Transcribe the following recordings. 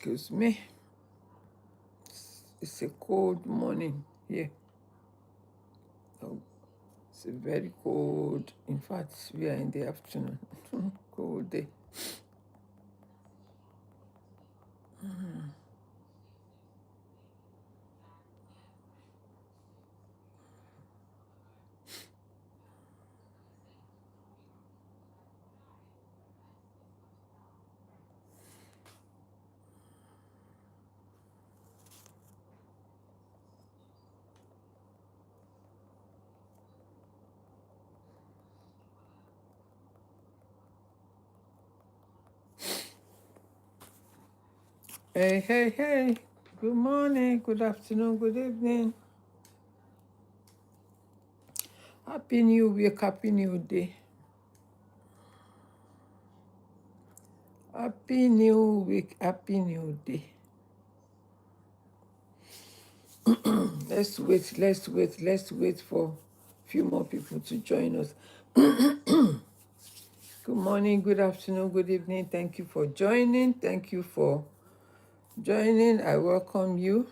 Excuse me. It's a cold morning here. Oh, it's a very cold. In fact, we are in the afternoon. Cold day. Hey, hey, hey. Good morning, good afternoon, good evening. Happy New Week, Happy New Day. Happy New Week, Happy New Day. Let's wait for a few more people to join us. Good morning, good afternoon, good evening. Thank you for joining. Thank you for joining. I welcome you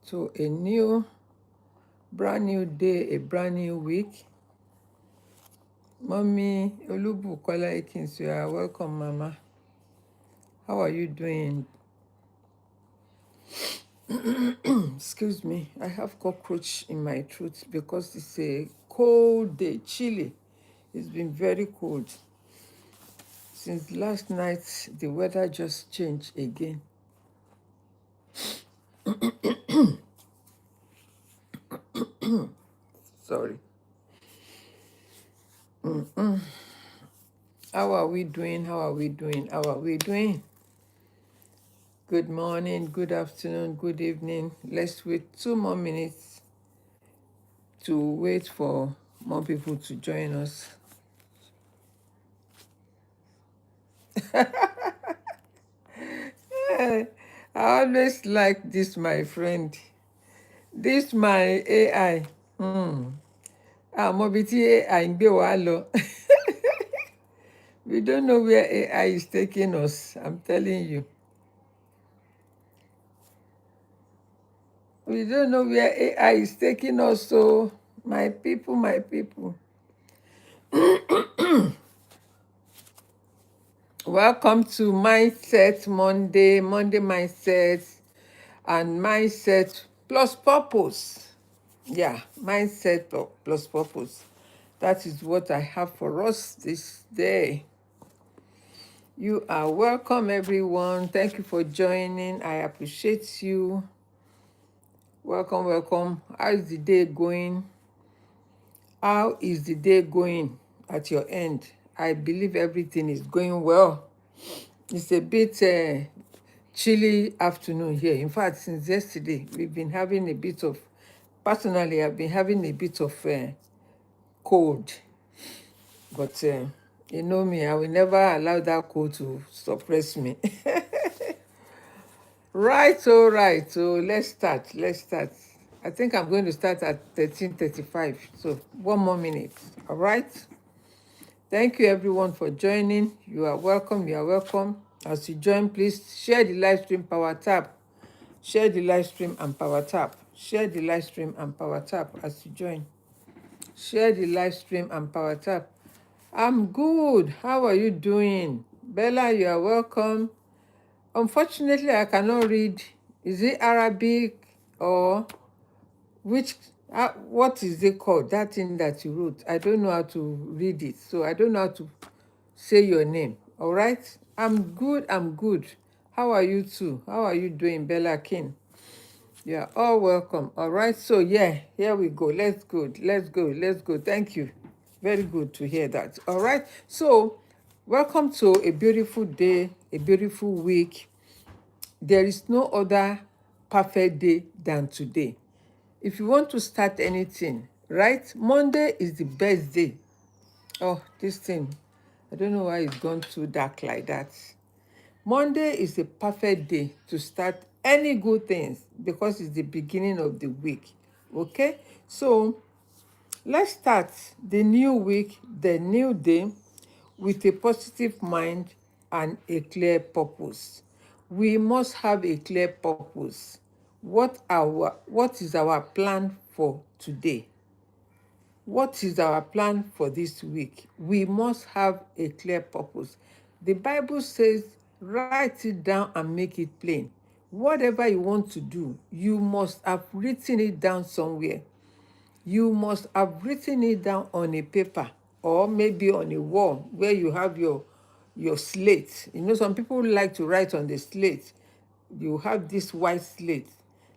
to a brand new day, a brand new week. Mommy Olubu Kola Ekins, you are welcome, Mama. How are you doing? Excuse me, I have cockroach in my throat because it's a cold day, chilly. It's been very cold. Since last night, the weather just changed again. Sorry. How are we doing? How are we doing? How are we doing? Good morning, good afternoon, good evening. Let's wait 2 more minutes to wait for more people to join us. I always like this, my friend. This my AI. Àmọ́ bí tí AI ń gbé wa lọ. We don't know where AI is taking us. I'm telling you. We don't know where AI is taking us. So, my people, my people. Welcome to Mindset Monday Mindset and Mindset plus Purpose. Yeah, Mindset plus Purpose. That is what I have for us this day. You are welcome, everyone. Thank you for joining. I appreciate you. Welcome, welcome. How is the day going? How is the day going at your end? I believe everything is going well. It's a bit chilly afternoon here. In fact, since yesterday, we've been having a bit of, personally, I've been having a bit of cold. But you know me, I will never allow that cold to suppress me. Right, all right. So let's start. I think I'm going to start at 13:35. So 1 more minute. All right. Thank you, everyone, for joining. You are welcome. You are welcome. As you join, please share the live stream, power tap. Share the live stream and power tap. Share the live stream and power tap as you join. Share the live stream and power tap. I'm good. How are you doing? Bella, you are welcome. Unfortunately, I cannot read. Is it Arabic or which? What is it called? That thing that you wrote. I don't know how to read it. So I don't know how to say your name. All right? I'm good. I'm good. How are you too? How are you doing, Bella King? You are all welcome. All right. So yeah, here we go. Let's go. Let's go. Let's go. Thank you. Very good to hear that. All right. So welcome to a beautiful day, a beautiful week. There is no other perfect day than today. If you want to start anything, right? Monday is the best day. Oh, this thing. I don't know why it's gone too dark like that. Monday is the perfect day to start any good things because it's the beginning of the week. Okay? So let's start the new week, the new day, with a positive mind and a clear purpose. we must have a clear purpose. What is our plan for today? What is our plan for this week? We must have a clear purpose. The Bible says, write it down and make it plain. Whatever you want to do, you must have written it down somewhere. You must have written it down on a paper or maybe on a wall where you have your slate. You know, some people like to write on the slate. You have this white slate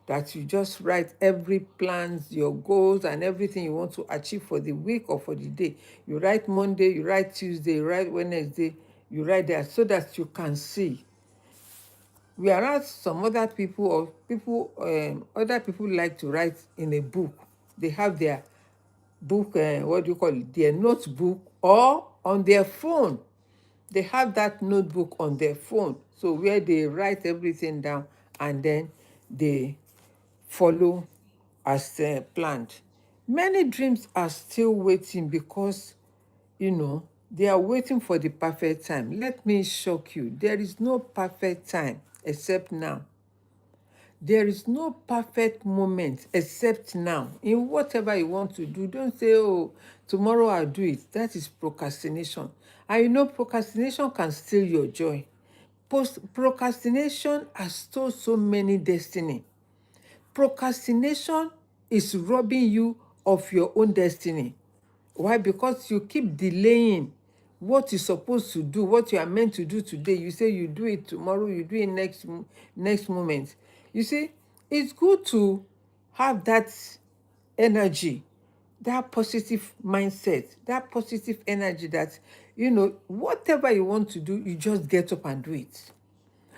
that you just write every plans, your goals, and everything you want to achieve for the week or for the day. You write Monday, you write Tuesday, you write Wednesday, you write there so that you can see. Whereas some other people other people like to write in a book. They have their book, what do you call it, their notebook, or on their phone. They have that notebook on their phone, so where they write everything down and then they follow as planned. Many dreams are still waiting because, they are waiting for the perfect time. Let me shock you. There is no perfect time except now. There is no perfect moment except now. In whatever you want to do, don't say, oh, tomorrow I'll do it. That is procrastination. And procrastination can steal your joy. Procrastination has stole so many destiny. Procrastination is robbing you of your own destiny. Why? Because you keep delaying what you're supposed to do, what you are meant to do today. You say you do it tomorrow, you do it next moment. You see, it's good to have that energy, that positive mindset, that positive energy that, whatever you want to do, you just get up and do it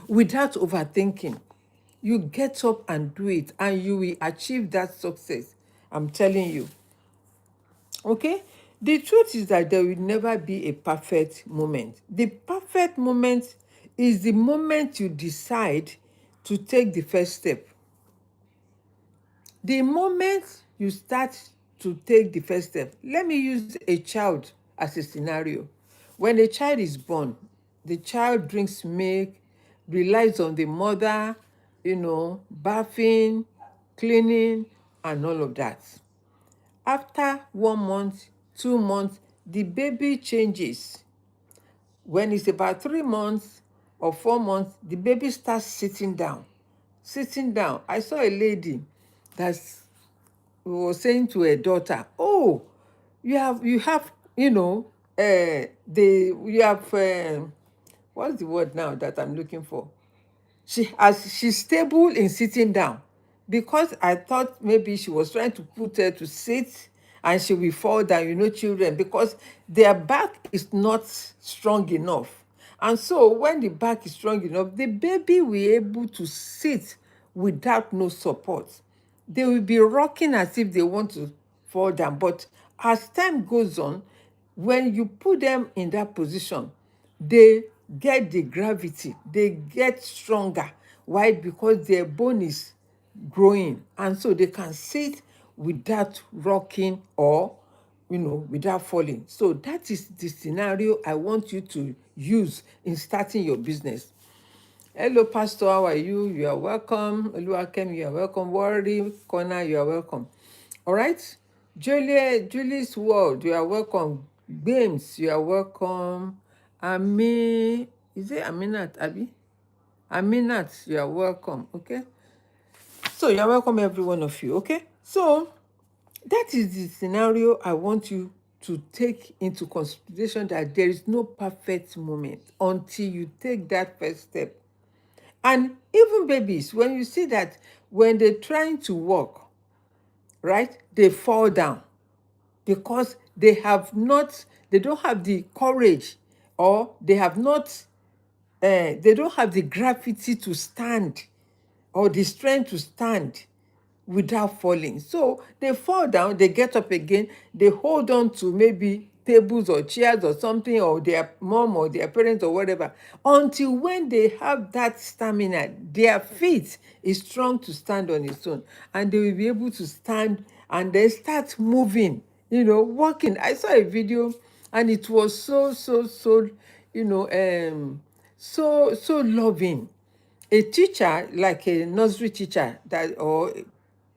without overthinking. You get up and do it, and you will achieve that success. I'm telling you. Okay? The truth is that there will never be a perfect moment. The perfect moment is the moment you decide to take the first step. The moment you start to take the first step, let me use a child as a scenario. When a child is born, the child drinks milk, relies on the mother, bathing, cleaning, and all of that. After 1 month, 2 months, the baby changes. When it's about 3 months or 4 months, the baby starts sitting down. Sitting down. I saw a lady that was saying to her daughter, "Oh, you have, what's the word now that I'm looking for? She's stable in sitting down, because I thought maybe she was trying to put her to sit and she will fall down. Children, because their back is not strong enough. And so when the back is strong enough, the baby will be able to sit without no support. They will be rocking as if they want to fall down. But as time goes on, when you put them in that position, they get the gravity, they get stronger. Why? Because their bone is growing, and so they can sit without rocking or without falling. So that is the scenario I want you to use in starting your business. Hello, Pastor. How are you? You are welcome. Oluwakem, you are welcome. Worry Corner, you are welcome. All right. Julie's World, you are welcome. Games, you are welcome. Is it Aminat, Abi? Aminat, you are welcome. Okay. So you are welcome, every one of you. Okay. So that is the scenario I want you to take into consideration, that there is no perfect moment until you take that first step. And even babies, when you see that when they're trying to walk, right, they fall down because they don't have the courage, or they don't have the gravity to stand, or the strength to stand without falling. So they fall down, they get up again, they hold on to maybe tables or chairs or something, or their mom or their parents or whatever, until when they have that stamina, their feet is strong to stand on its own, and they will be able to stand and then start moving, walking. I saw a video, and it was so so so so loving. a teacher, like a nursery teacher that or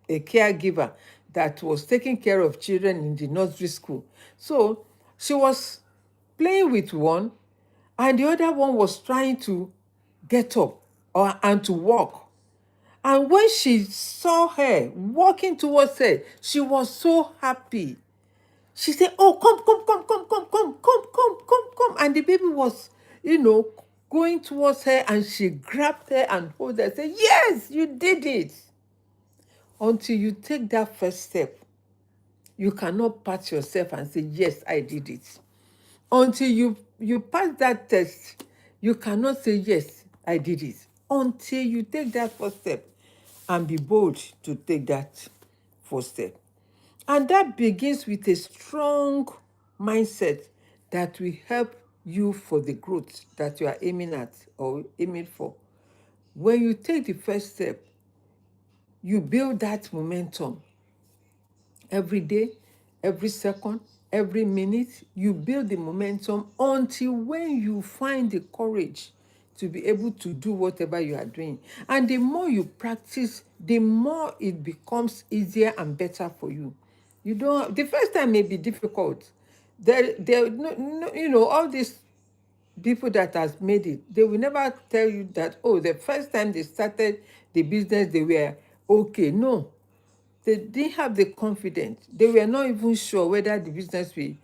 a caregiver that was taking care of children in the nursery school. So she was playing with one, and the other one was trying to get up and to walk. And when she saw her walking towards her, she was so happy. She said, "Oh, come, come, come, come, come, come, come, come, come, come." And the baby was, going towards her, and she grabbed her and hold her, said, "Yes, you did it." Until you take that first step, you cannot pat yourself and say, "Yes, I did it." Until you pass that test, you cannot say, "Yes, I did it." Until you take that first step and be bold to take that first step. And that begins with a strong mindset that will help you for the growth that you are aiming at or aiming for. When you take the first step, you build that momentum every day, every second, every minute. You build the momentum until when you find the courage to be able to do whatever you are doing. And the more you practice, the more it becomes easier and better for you. You don't. The first time may be difficult. There, no, all these people that has made it, they will never tell you that, oh, the first time they started the business, they were okay. No, they didn't have the confidence. They were not even sure whether the business will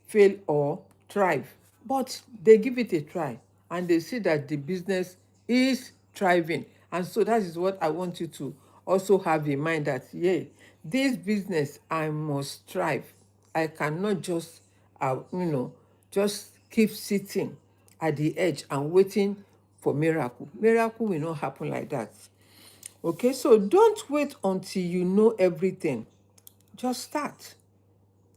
fail or thrive. But they give it a try, and they see that the business is thriving. And so that is what I want you to also have in mind, that, yeah, this business, I must thrive. I cannot just, just keep sitting at the edge and waiting for miracle. Miracle will not happen like that. Okay, so don't wait until you know everything. Just start.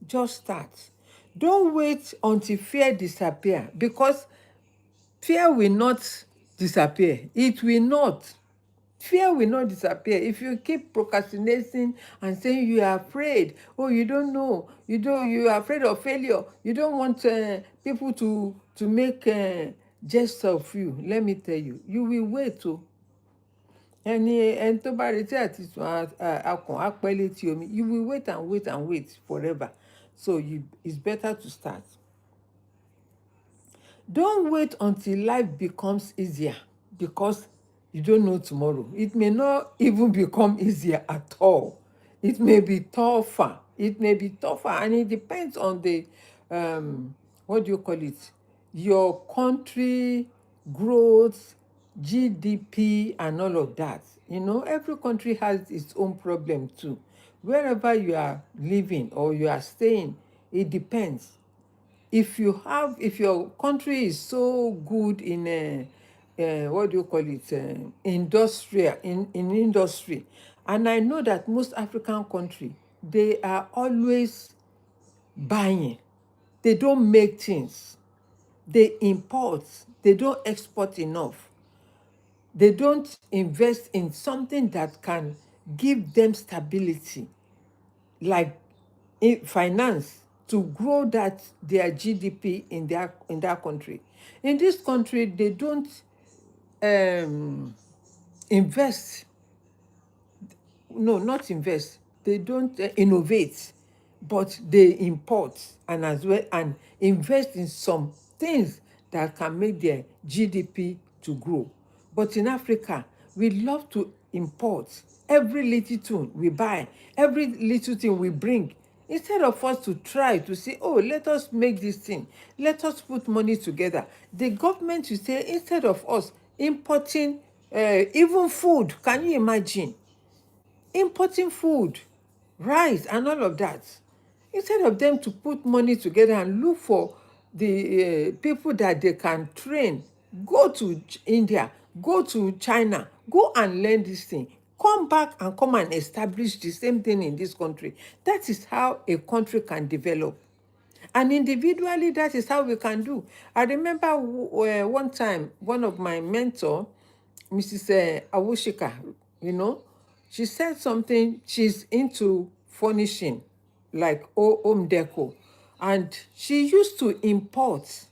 Just start. Don't wait until fear disappear, because fear will not disappear. It will not. Fear will not disappear if you keep procrastinating and saying you are afraid. Oh, you don't know. You are afraid of failure. You don't want people to make jest of you. Let me tell you, you will wait. Ẹni tó bá retí àti sùn akàn á pẹ́ létí omi. You will wait and wait and wait forever. So it's better to start. Don't wait until life becomes easier, because you don't know tomorrow. It may not even become easier at all. It may be tougher. It may be tougher, and it depends on the what do you call it? Your country growth, GDP, and all of that. Every country has its own problem too. Wherever you are living or you are staying, it depends. If your country is so good in what do you call it, industrial in industry, and I know that most African country, they are always buying. They don't make things. They import. They don't export enough. They don't invest in something that can give them stability, like finance, to grow their GDP in that country. In this country, they don't invest. No, not invest. They don't innovate, but they import, and as well, and invest in some things that can make their GDP to grow. But in Africa, we love to import. Every little thing we buy, every little thing we bring, instead of us to try to say, oh, let us make this thing, let us put money together. The government will say, instead of us importing even food, can you imagine? Importing food, rice, and all of that. Instead of them to put money together and look for the people that they can train, go to India, go to China, go and learn this thing, come back and come and establish the same thing in this country. That is how a country can develop. And individually, that is how we can do. I remember one time, one of my mentor, Mrs. Awushika, she said something. She's into furnishing, like home deco. And she used to import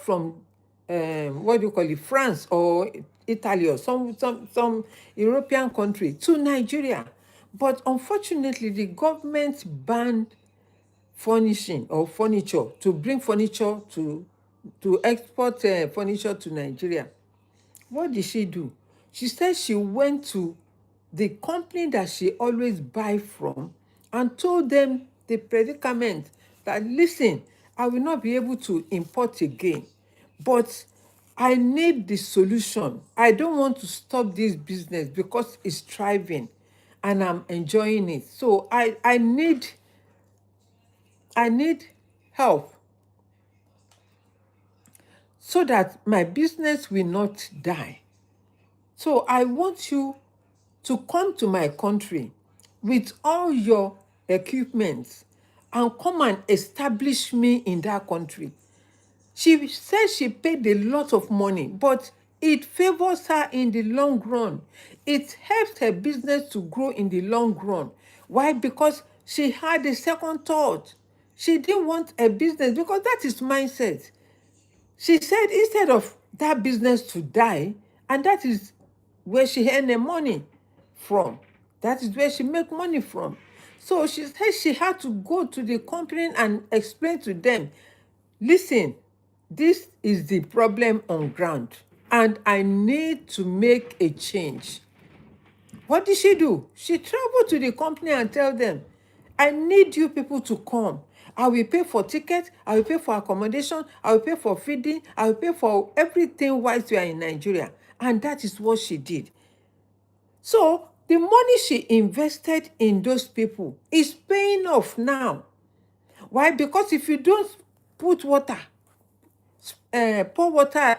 from what do you call it, France or Italy or some European country to Nigeria. But unfortunately, the government banned furnishing or furniture to bring furniture to export furniture to Nigeria. What did she do? She said she went to the company that she always buy from and told them the predicament that, listen, I will not be able to import again, but I need the solution. I don't want to stop this business because it's thriving and I'm enjoying it. So I need help so that my business will not die. So I want you to come to my country with all your equipment and come and establish me in that country. She said she paid a lot of money, but it favors her in the long run. It helps her business to grow in the long run. Why? Because she had a second thought. She didn't want a business because that is mindset. She said instead of that business to die, and that is where she earn the money from. That is where she make money from. So she said she had to go to the company and explain to them, listen, this is the problem on ground and I need to make a change. What did she do? She traveled to the company and tell them, I need you people to come. I will pay for tickets, I will pay for accommodation, I will pay for feeding, I will pay for everything whilst we are in Nigeria. And that is what she did. So the money she invested in those people is paying off now. Why? Because if you don't put water, pour water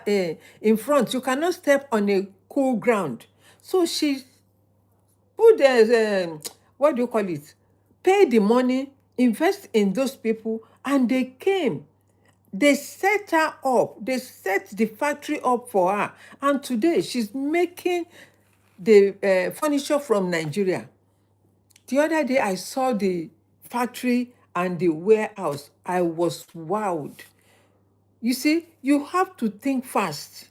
in front, you cannot step on a cool ground. So she put the what do you call it, pay the money, invest in those people, and they came. They set her up, they set the factory up for her, and today she's making the furniture from Nigeria. The other day I saw the factory and the warehouse. I was wowed. You see, you have to think fast.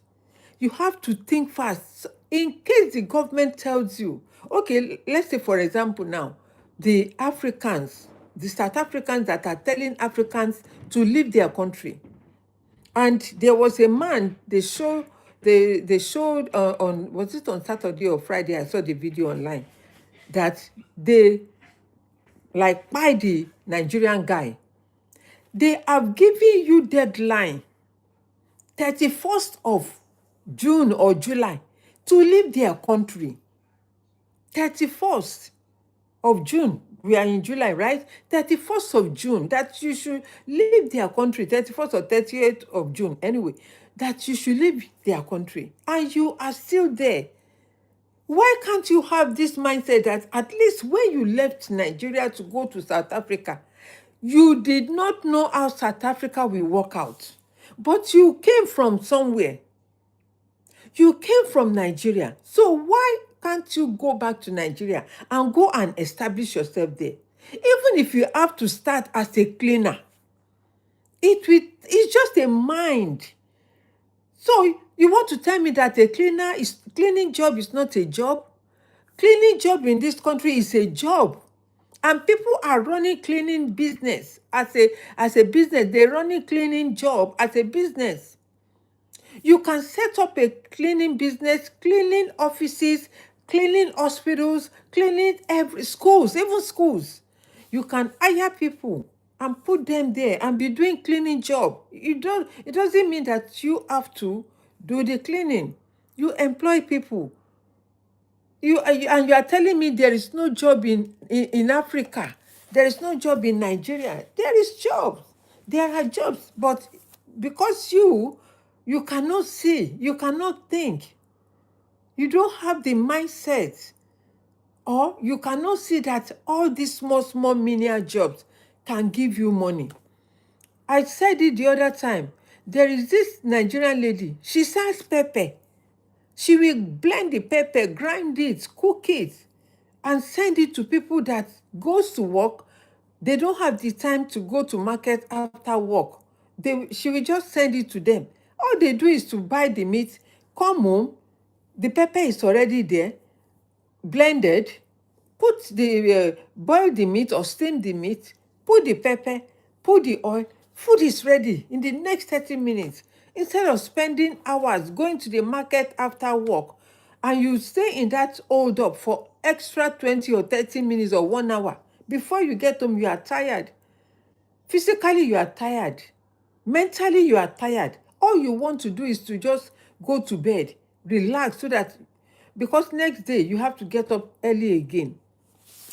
You have to think fast. In case the government tells you, okay, let's say, for example, now, the Africans, the South Africans that are telling Africans to leave their country. And there was a man, they showed on, was it on Saturday or Friday? I saw the video online, that they, like, by the Nigerian guy, they have given you deadline 31st of June or July to leave their country. 31st of June. We are in July, right? 31st of June, that you should leave their country. 31st or 30th of June, anyway, that you should leave their country. And you are still there. Why can't you have this mindset that at least when you left Nigeria to go to South Africa, you did not know how South Africa will work out, but you came from somewhere. You came from Nigeria. So why can't you go back to Nigeria and go and establish yourself there? Even if you have to start as a cleaner, it's just a mind. So you want to tell me that a cleaning job is not a job? Cleaning job in this country is a job. And people are running cleaning business as a business. They're running cleaning job as a business. You can set up a cleaning business, cleaning offices, cleaning hospitals, cleaning every schools, even schools. You can hire people and put them there and be doing cleaning job. It doesn't mean that you have to do the cleaning. You employ people. You are telling me there is no job in Africa. There is no job in Nigeria. There is jobs. There are jobs, but because you cannot see, you cannot think, you don't have the mindset, or you cannot see that all these small menial jobs can give you money. I said it the other time. There is this Nigerian lady. She sells pepper. She will blend the pepper, grind it, cook it, and send it to people that goes to work. They don't have the time to go to market after work. She will just send it to them, All they do is to buy the meat, come home, the pepper is already there, blended, put the boil the meat or steam the meat, put the pepper, put the oil, food is ready in the next 30 minutes. Instead of spending hours going to the market after work, and you stay in that hold up for extra 20 or 30 minutes or 1 hour. Before you get home, you are tired. Physically, you are tired. Mentally, you are tired. All you want to do is to just go to bed, relax, so that, because next day you have to get up early again.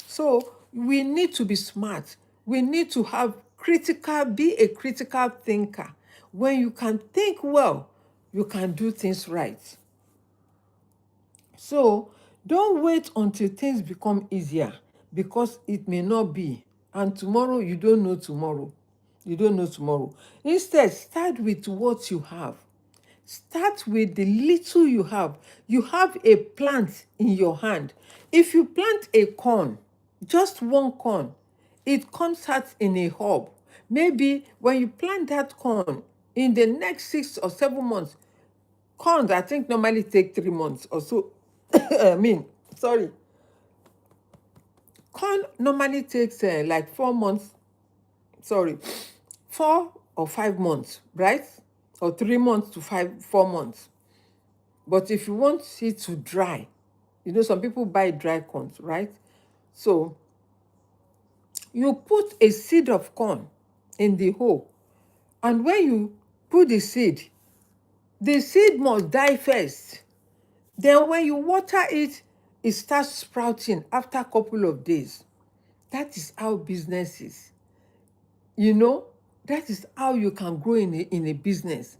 So we need to be smart. We need to be a critical thinker. When you can think well, you can do things right. So don't wait until things become easier, because it may not be. And tomorrow, you don't know tomorrow. You don't know tomorrow. Instead, start with what you have. Start with the little you have. You have a plant in your hand. If you plant a corn, just one corn, it comes out in a hub. Maybe when you plant that corn, in the next 6 or 7 months, corns, I think, normally take 3 months or so. I mean, sorry. Corn normally takes like 4 months, sorry, 4 or 5 months, right? Or 3 months to 4 months. But if you want it to dry, some people buy dry corns, right? So you put a seed of corn in the hole. And when you put the seed must die first. Then when you water it, it starts sprouting after a couple of days. That is how business is. That is how you can grow in a business.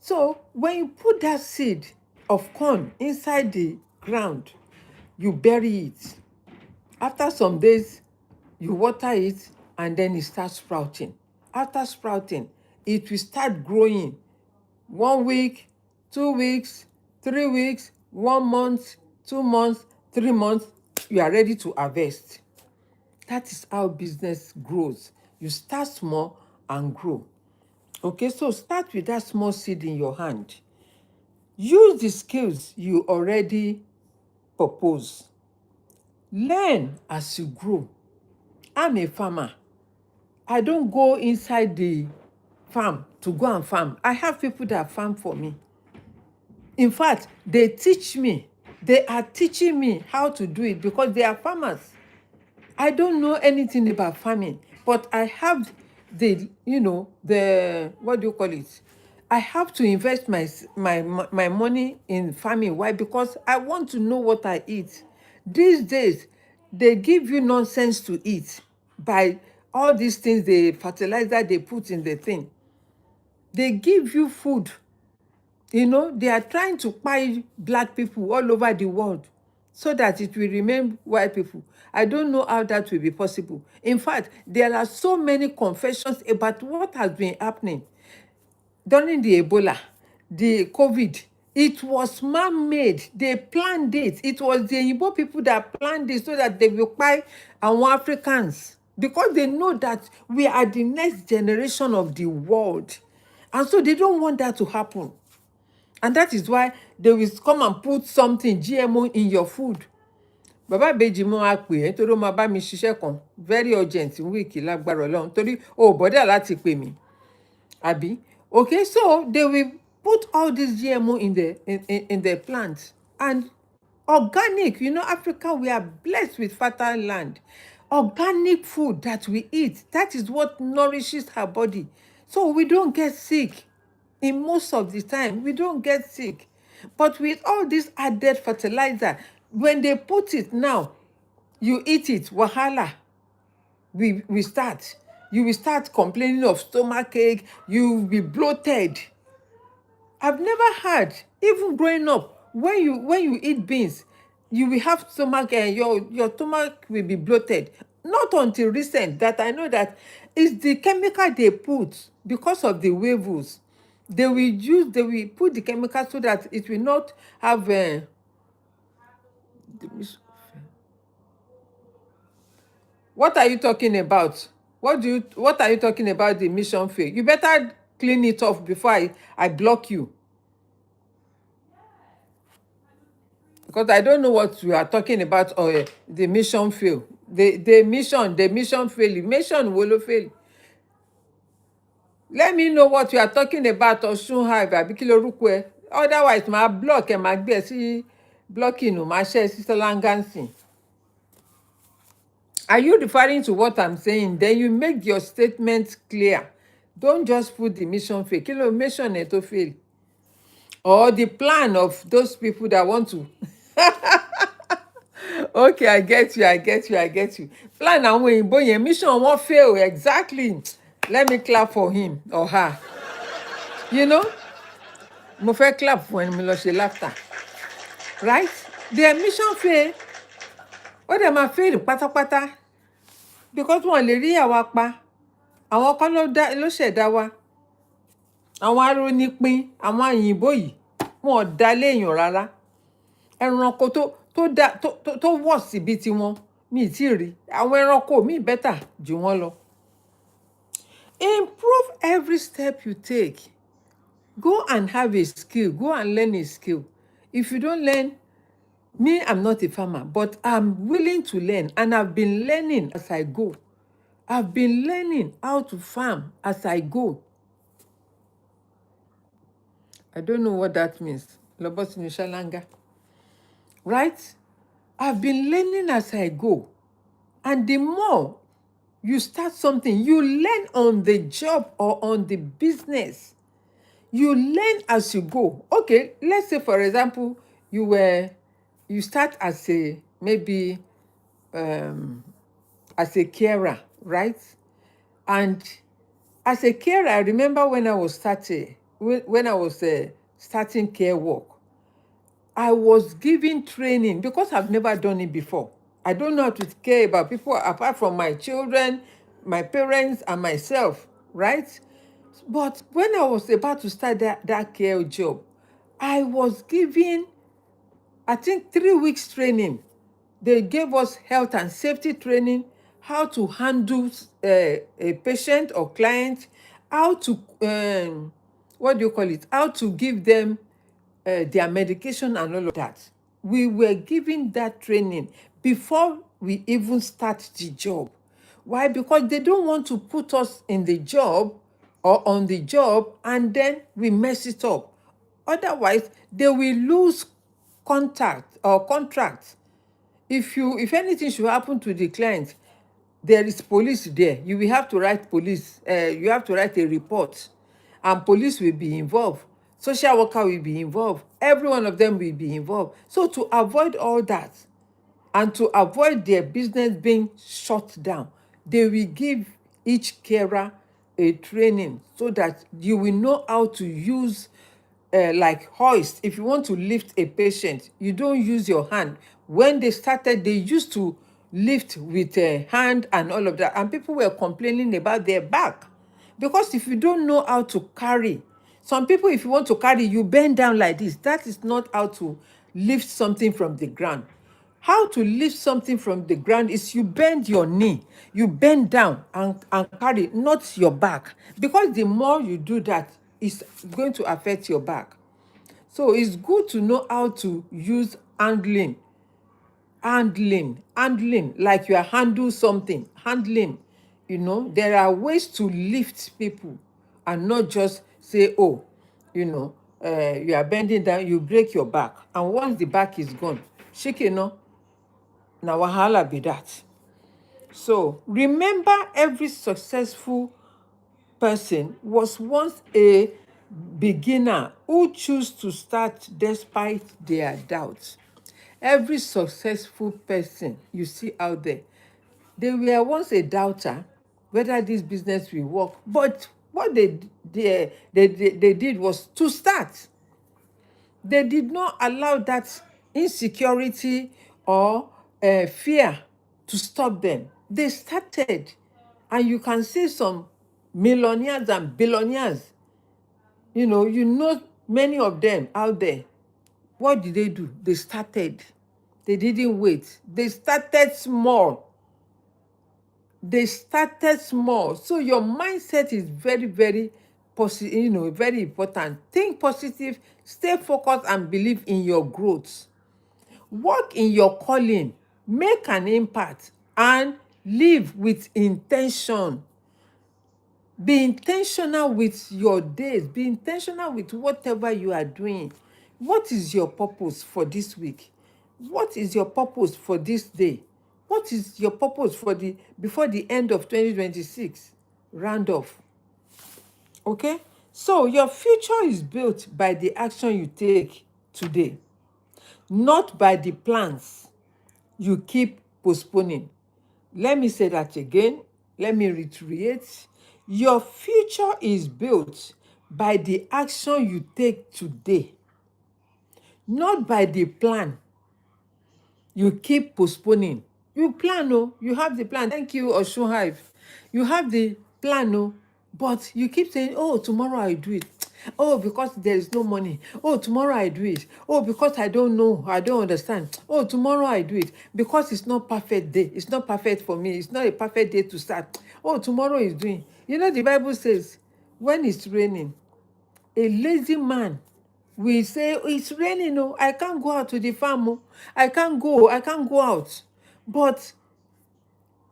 So when you put that seed of corn inside the ground, you bury it. After some days, you water it, and then it starts sprouting. After sprouting, it will start growing. 1 week, 2 weeks, 3 weeks, 1 month, 2 months, 3 months, you are ready to harvest. That is how business grows. You start small and grow. Okay, so start with that small seed in your hand. Use the skills you already propose. Learn as you grow. I'm a farmer. I don't go inside the farm to go and farm. I have people that farm for me. In fact, they teach me. They are teaching me how to do it because they are farmers. I don't know anything about farming, but I have what do you call it? I have to invest my money in farming. Why? Because I want to know what I eat. These days, they give you nonsense to eat by all these things, the fertilizer they put in the thing. They give you food. They are trying to buy black people all over the world so that it will remain white people. I don't know how that will be possible. In fact, there are so many confessions about what has been happening during the Ebola, the COVID. It was man-made. They planned it. It was the Igbo people that planned it so that they will buy our Africans, because they know that we are the next generation of the world. And so they don't want that to happen. And that is why they will come and put something GMO in your food. Bàbá ìbejì mo á pè é torí ó máa bá mi ṣiṣẹ́ kan very urgent wíìkì lágbára Ọlọ́run torí o ò bọ́dà láti pè mí. Àbí? Okay, so they will put all this GMO in the plants. And organic, Africa, we are blessed with fertile land. Organic food that we eat, that is what nourishes our body. So we don't get sick. In most of the time, we don't get sick. But with all this added fertilizer, when they put it now, you eat it, wahala. We start. You will start complaining of stomach ache. You will be bloated. I've never had, even growing up, when you eat beans, you will have stomach, and your stomach will be bloated. Not until recent that I know that it's the chemical they put because of the weevils. They will put the chemical so that it will not have what are you talking about? What are you talking about, the mission field? You better clean it off before I block you. Because I don't know what we are talking about, or the mission fail. The mission fail. Mission will fail. Let me know what you are talking about, or soon have àbí kí lorúkọ ẹ. Otherwise, máa block ẹ, máa gbé ẹ sí blocking o, máa ṣe ẹ sí Solangansin. Are you referring to what I'm saying? Then you make your statement clear. Don't just put the mission fail. Kí ló mission ẹ tó fail? Or the plan of those people that want to. Okay, I get you. Plan àwọn òyìnbó yẹn, mission wọn fail exactly. Let me clap for him or her. You know, mo fẹ́ clap fún ẹni mi lọ ṣe laughter. Right? Their mission fail. Ó dẹ̀ máa fail pátápátá. Because wọn lè rí àwa pa. Àwọn kan ló ṣẹ̀dá wa. Àwọn arónípin, àwọn òyìnbó yìí, wọn ò dá léèyàn rárá. Ẹranko tó wọ̀ síbi tiwọn, mi ì tí ì rí. Àwọn ẹranko mi better jù wọ́n lọ. Improve every step you take. Go and have a skill. Go and learn a skill. If you don't learn, me, I'm not a farmer, but I'm willing to learn, and I've been learning as I go. I've been learning how to farm as I go. I don't know what that means. Lobos Nishalanga. Right? I've been learning as I go. And the more you start something, you learn on the job or on the business. You learn as you go. Okay, let's say, for example, you start as a, maybe, as a carer, right? And as a carer, I remember when I was starting care work, I was given training because I've never done it before. I don't know how to care about people apart from my children, my parents, and myself, right? But when I was about to start that care job, I was given, I think, 3 weeks training. They gave us health and safety training, how to handle a patient or client, how to, how to give them their medication and all of that. We were given that training before we even start the job. Why? Because they don't want to put us in the job or on the job and then we mess it up. Otherwise, they will lose contact or contract. If anything should happen to the client, there is police there. You will have to write police. You have to write a report, and police will be involved. Social worker will be involved. Every one of them will be involved. So to avoid all that, and to avoid their business being shut down, they will give each carer a training so that you will know how to use like hoist. If you want to lift a patient, you don't use your hand. When they started, they used to lift with a hand and all of that, and people were complaining about their back. Because if you don't know how to carry, some people, if you want to carry, you bend down like this. That is not how to lift something from the ground. How to lift something from the ground is you bend your knee, you bend down and carry, not your back. Because the more you do that, it's going to affect your back. So it's good to know how to use handling, like you are handling something. Handling, there are ways to lift people and not just say, oh, you are bending down, you break your back. And once the back is gone, shikeno, na wahala be that. So remember, every successful person was once a beginner who chose to start despite their doubts. Every successful person you see out there, they were once a doubter whether this business will work. But what they did was to start. They did not allow that insecurity or fear to stop them. They started, and you can see some millionaires and billionaires. You know many of them out there. What did they do? They started. They didn't wait. They started small. So your mindset is very, very positive, very important. Think positive, stay focused, and believe in your growth. Work in your calling, make an impact, and live with intention. Be intentional with your days. Be intentional with whatever you are doing. What is your purpose for this week? What is your purpose for this day? What is your purpose for the before the end of 2026? Round off. Okay? So your future is built by the action you take today, not by the plans you keep postponing. Let me say that again. Let me reiterate. Your future is built by the action you take today, not by the plan you keep postponing. You plan, oh, you have the plan. Thank you, Oshun Hive. You have the plan, oh, but you keep saying, oh, tomorrow I do it. Oh, because there is no money. Oh, tomorrow I do it. Oh, because I don't know. I don't understand. Oh, tomorrow I do it. Because it's not perfect day. It's not perfect for me. It's not a perfect day to start. Oh, tomorrow is doing. You know, the Bible says, when it's raining, a lazy man will say, it's raining, oh, I can't go out to the farm, oh. I can't go out. But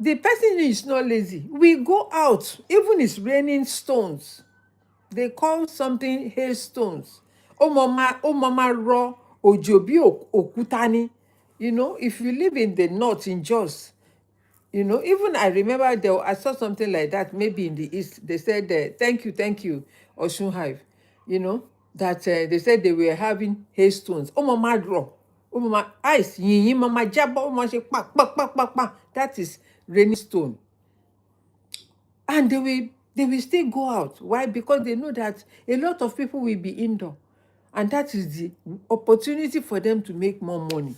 the person who is not lazy will go out, even it's raining stones. They call something hailstones. Mama raw ojobi okutani. You know, if you live in the north in Jos, you know, even I remember I saw something like that, maybe in the east. They said, thank you, Oshun Hive. You know, that they said they were having hailstones. Oh, mama draw. Oh, mama ice. Mama jabba. Oh, mama pa. That is rainy stone. And they will still go out. Why? Because they know that a lot of people will be indoor. And that is the opportunity for them to make more money.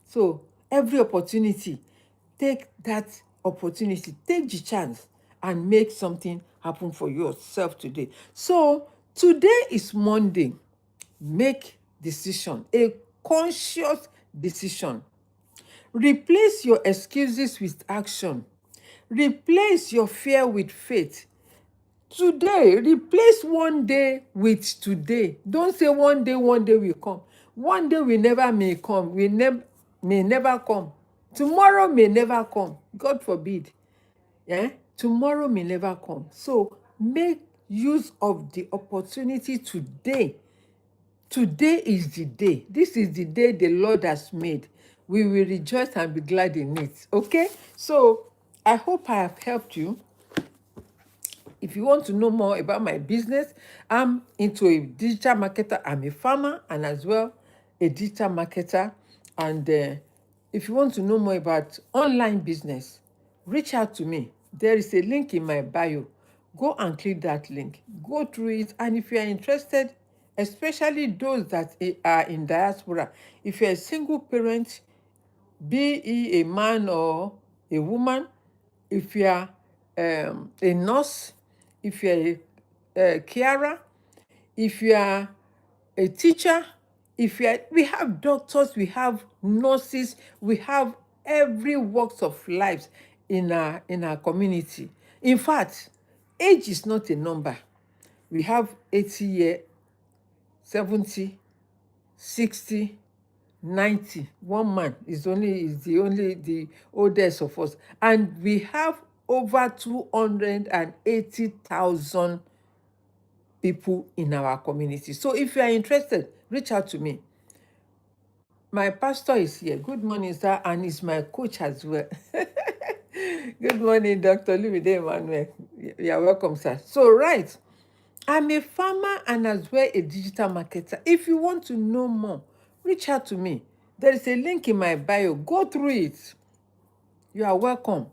So every opportunity, take that opportunity, take the chance and make something happen for yourself today. So today is Monday. Make decision, a conscious decision. Replace your excuses with action. Replace your fear with faith. Today, replace one day with today. Don't say one day will come. One day will never may come. May never come. Tomorrow may never come. God forbid. Yeah? Tomorrow may never come. So make use of the opportunity today. Today is the day. This is the day the Lord has made. We will rejoice and be glad in it. Okay? So I hope I have helped you. If you want to know more about my business, I'm into a digital marketer. I'm a farmer and as well a digital marketer. And if you want to know more about online business, reach out to me. There is a link in my bio. Go and click that link. Go through it. And if you are interested, especially those that are in diaspora, if you're a single parent, be he a man or a woman, if you are a nurse, if you're a carer, if you are a teacher, we have doctors, we have nurses, we have every walks of life in our community. In fact, age is not a number. We have 80-year, 70, 60, 90. One man is the oldest of us, and we have over 280,000 people in our community. So if you are interested, reach out to me. My pastor is here. Good morning, sir, and he's my coach as well. Good morning, Dr. Lumide Emmanuel. You're welcome, sir. So, right, I'm a farmer and as well a digital marketer. If you want to know more, reach out to me. There is a link in my bio. Go through it. You are welcome.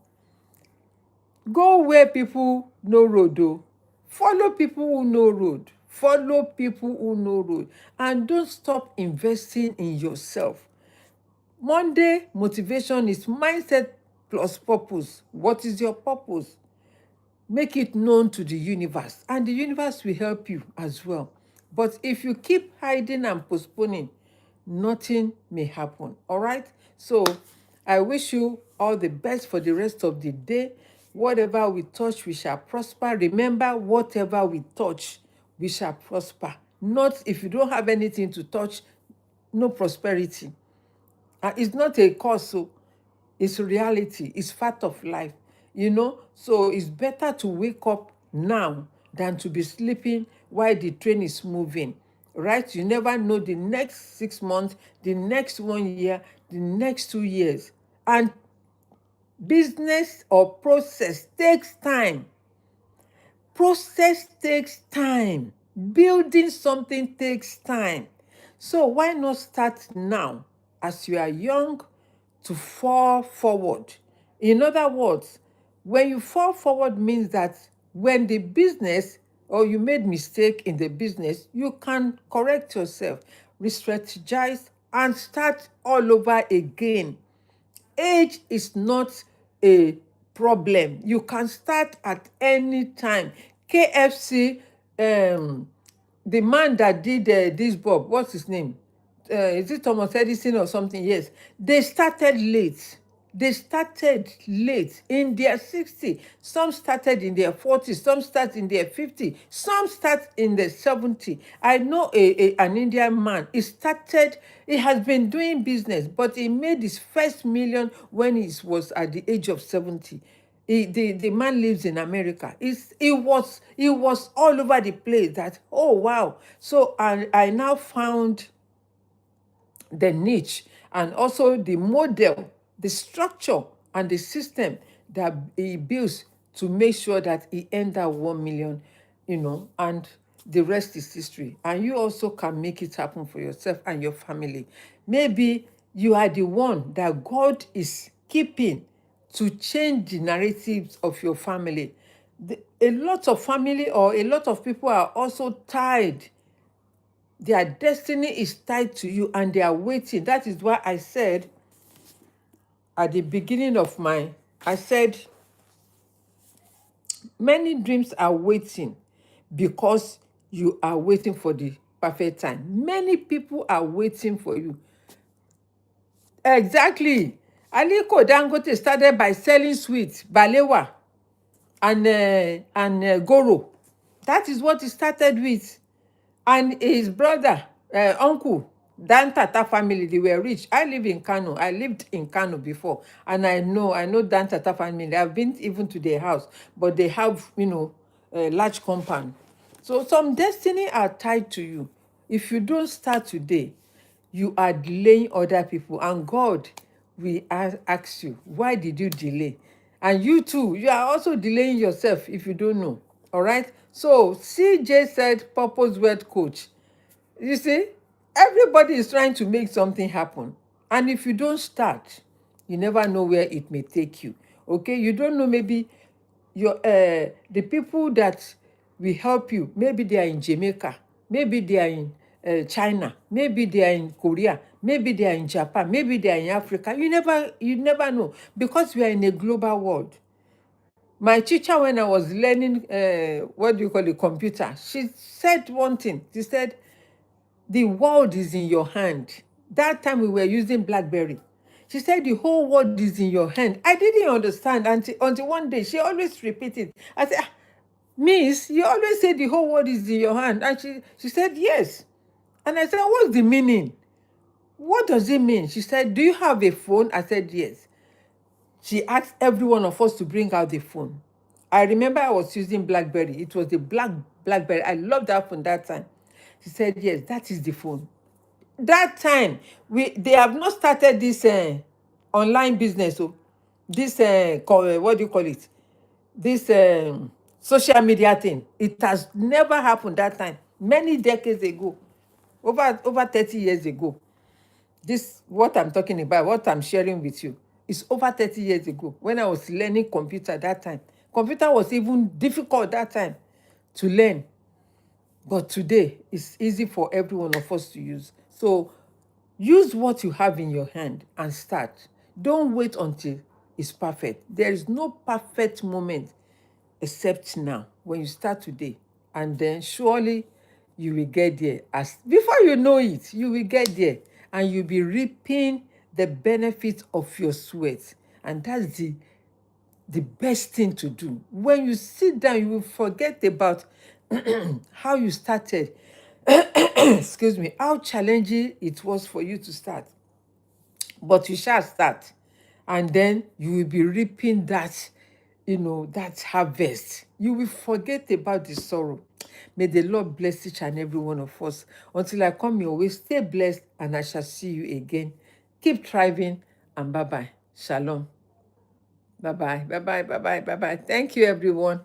Go where people know road, though. Follow people who know road. Follow people who know road. And don't stop investing in yourself. Monday motivation is mindset plus purpose. What is your purpose? Make it known to the universe, and the universe will help you as well. But if you keep hiding and postponing, nothing may happen. All right? So I wish you all the best for the rest of the day. Whatever we touch, we shall prosper. Remember, whatever we touch, we shall prosper. Not if you don't have anything to touch, no prosperity. It's not a curse, so it's reality. It's fact of life, So it's better to wake up now than to be sleeping while the train is moving, right? You never know the next 6 months, the next 1 year, the next 2 years. And business or process takes time. Process takes time. Building something takes time. So why not start now as you are young to fall forward? In other words, when you fall forward means that when the business or you made mistake in the business, you can correct yourself, re-strategize, and start all over again. Age is not a problem. You can start at any time. KFC, the man that did this Bob, what's his name? Is it Thomas Edison or something? Yes. They started late. They started late in their 60s. Some started in their 40s. Some start in their 50s. Some start in their 70s. I know an Indian man. He has been doing business, but he made his first million when he was at the age of 70. The man lives in America. It was all over the place that, oh, wow. So I now found the niche and also the model, the structure and the system that he builds to make sure that he ends at 1 million, and the rest is history. And you also can make it happen for yourself and your family. Maybe you are the one that God is keeping to change the narratives of your family. A lot of family or a lot of people are also tied. Their destiny is tied to you and they are waiting. That is why I said at the beginning of I said many dreams are waiting because you are waiting for the perfect time. Many people are waiting for you. Exactly. Aliko Dangote started by selling sweets, balewa, and goro. That is what he started with. And his brother, uncle, Dan Tata family, they were rich. I live in Kano. I lived in Kano before. And I know Dan Tata family. I've been even to their house. But they have, a large compound. So some destiny are tied to you. If you don't start today, you are delaying other people. And God will ask you, why did you delay? And you too, you are also delaying yourself if you don't know. All right. So CJ said, purpose word coach. You see, everybody is trying to make something happen. And if you don't start, you never know where it may take you. Okay. You don't know, maybe the people that will help you, maybe they are in Jamaica, maybe they are in China, maybe they are in Korea, maybe they are in Japan, maybe they are in Africa. You never know, because we are in a global world. My teacher, when I was learning, what do you call it, computer, she said one thing. She said, the world is in your hand. That time we were using BlackBerry. She said, the whole world is in your hand. I didn't understand until one day. She always repeated. I said, Miss, you always say the whole world is in your hand. And she said, yes. And I said, what's the meaning? What does it mean? She said, do you have a phone? I said, yes. She asked every one of us to bring out the phone. I remember I was using BlackBerry. It was the BlackBerry. I loved that phone that time. She said, yes, that is the phone. That time, they have not started this online business. So this, what do you call it? This social media thing. It has never happened that time. Many decades ago. Over 30 years ago. This, what I'm talking about, what I'm sharing with you, is over 30 years ago when I was learning computer that time. Computer was even difficult that time to learn. But today, it's easy for every one of us to use. So use what you have in your hand and start. Don't wait until it's perfect. There is no perfect moment except now. When you start today, and then surely you will get there. As before you know it, you will get there, and you'll be reaping the benefits of your sweat. And that's the the best thing to do. When you sit down, you will forget about how you started. Excuse me, how challenging it was for you to start. But you shall start, and then you will be reaping that, that harvest. You will forget about the sorrow. May the Lord bless each and every one of us. Until I come your way, stay blessed, and I shall see you again. Keep thriving, and bye bye. Shalom. Bye bye. Bye bye. Bye bye. Bye bye. Thank you, everyone.